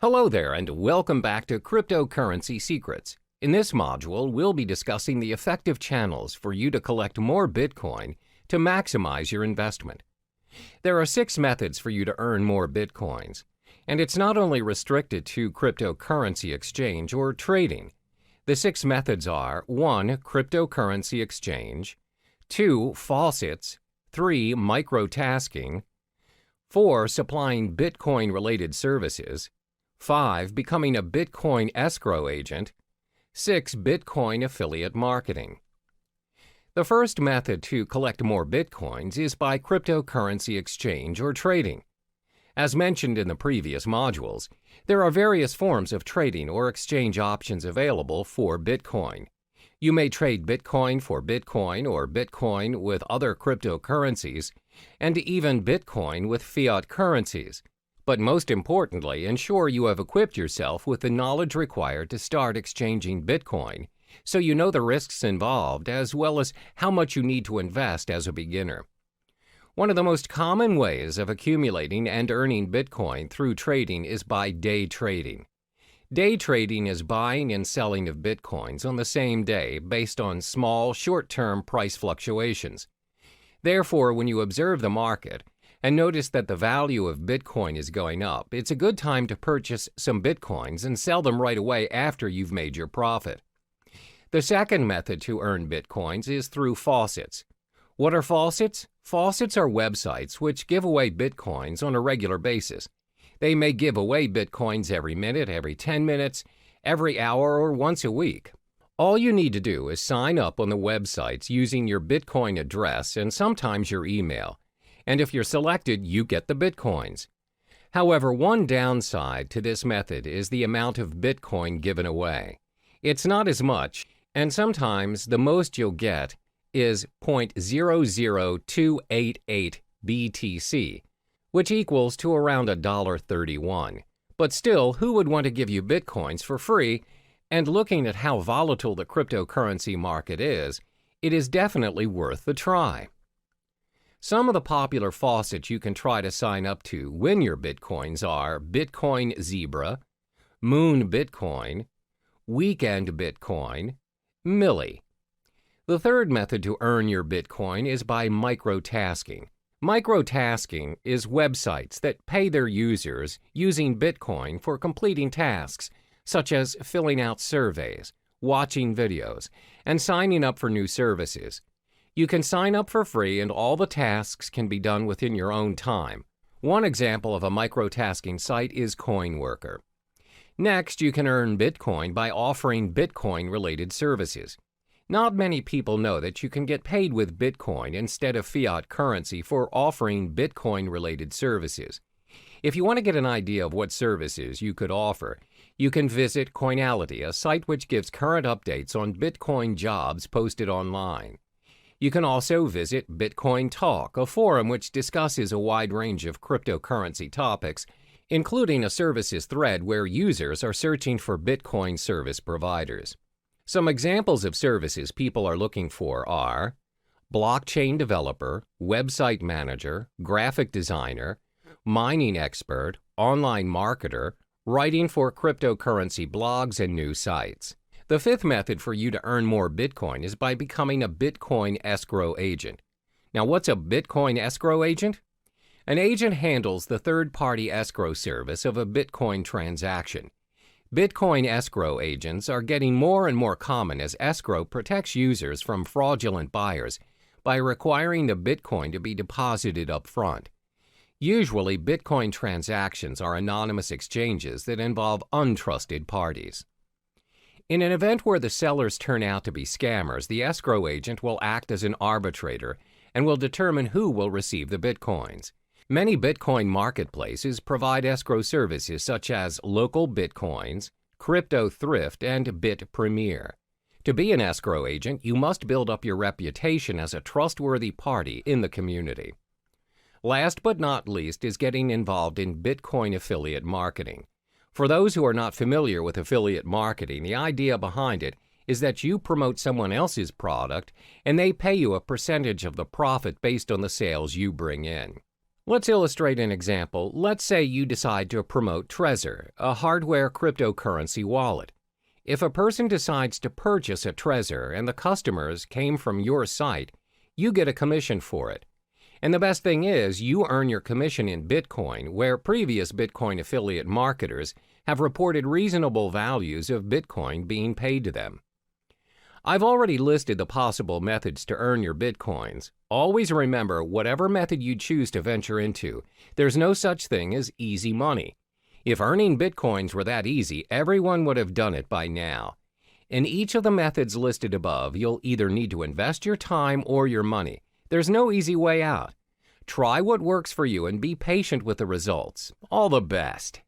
Hello there and welcome back to Cryptocurrency Secrets. In this module, we'll be discussing the effective channels for you to collect more Bitcoin to maximize your investment. There are 6 methods for you to earn more Bitcoins, and it's not only restricted to cryptocurrency exchange or trading. The 6 methods are 1. Cryptocurrency exchange, 2. Faucets, 3. Microtasking, 4. Supplying Bitcoin-related services, 5. Becoming a Bitcoin escrow agent, 6. Bitcoin affiliate marketing. The first method to collect more Bitcoins is by cryptocurrency exchange or trading. As mentioned in the previous modules, there are various forms of trading or exchange options available for Bitcoin. You may trade Bitcoin for Bitcoin or Bitcoin with other cryptocurrencies, and even Bitcoin with fiat currencies. But most importantly, ensure you have equipped yourself with the knowledge required to start exchanging Bitcoin, so you know the risks involved as well as how much you need to invest as a beginner. One of the most common ways of accumulating and earning Bitcoin through trading is by day trading. Day trading is buying and selling of Bitcoins on the same day based on small, short-term price fluctuations. Therefore, when you observe the market and notice that the value of Bitcoin is going up, it's a good time to purchase some Bitcoins and sell them right away after you've made your profit. The second method to earn Bitcoins is through faucets. What are faucets? Faucets are websites which give away Bitcoins on a regular basis. They may give away Bitcoins every minute, every 10 minutes, every hour, or once a week. All you need to do is sign up on the websites using your Bitcoin address and sometimes your email. And if you're selected, you get the Bitcoins. However, one downside to this method is the amount of Bitcoin given away. It's not as much, and sometimes the most you'll get is 0.00288 BTC, which equals to around $1.31. But still, who would want to give you Bitcoins for free? And looking at how volatile the cryptocurrency market is, it is definitely worth the try. Some of the popular faucets you can try to sign up to win your Bitcoins are Bitcoin Zebra, Moon Bitcoin, Weekend Bitcoin, Milli. The third method to earn your Bitcoin is by microtasking. Microtasking is websites that pay their users using Bitcoin for completing tasks, such as filling out surveys, watching videos, and signing up for new services. You can sign up for free and all the tasks can be done within your own time. One example of a microtasking site is CoinWorker. Next, you can earn Bitcoin by offering Bitcoin-related services. Not many people know that you can get paid with Bitcoin instead of fiat currency for offering Bitcoin-related services. If you want to get an idea of what services you could offer, you can visit Coinality, a site which gives current updates on Bitcoin jobs posted online. You can also visit Bitcoin Talk, a forum which discusses a wide range of cryptocurrency topics, including a services thread where users are searching for Bitcoin service providers. Some examples of services people are looking for are blockchain developer, website manager, graphic designer, mining expert, online marketer, writing for cryptocurrency blogs and new sites. The fifth method for you to earn more Bitcoin is by becoming a Bitcoin escrow agent. Now, what's a Bitcoin escrow agent? An agent handles the third-party escrow service of a Bitcoin transaction. Bitcoin escrow agents are getting more and more common as escrow protects users from fraudulent buyers by requiring the Bitcoin to be deposited up front. Usually, Bitcoin transactions are anonymous exchanges that involve untrusted parties. In an event where the sellers turn out to be scammers, the escrow agent will act as an arbitrator and will determine who will receive the Bitcoins. Many Bitcoin marketplaces provide escrow services such as Local Bitcoins, Crypto Thrift, and Bit Premier. To be an escrow agent, you must build up your reputation as a trustworthy party in the community. Last but not least is getting involved in Bitcoin affiliate marketing. For those who are not familiar with affiliate marketing, the idea behind it is that you promote someone else's product and they pay you a percentage of the profit based on the sales you bring in. Let's illustrate an example. Let's say you decide to promote Trezor, a hardware cryptocurrency wallet. If a person decides to purchase a Trezor and the customers came from your site, you get a commission for it. And the best thing is, you earn your commission in Bitcoin, where previous Bitcoin affiliate marketers have reported reasonable values of Bitcoin being paid to them. I've already listed the possible methods to earn your Bitcoins. Always remember, whatever method you choose to venture into, there's no such thing as easy money. If earning Bitcoins were that easy, everyone would have done it by now. In each of the methods listed above, you'll either need to invest your time or your money. There's no easy way out. Try what works for you and be patient with the results. All the best.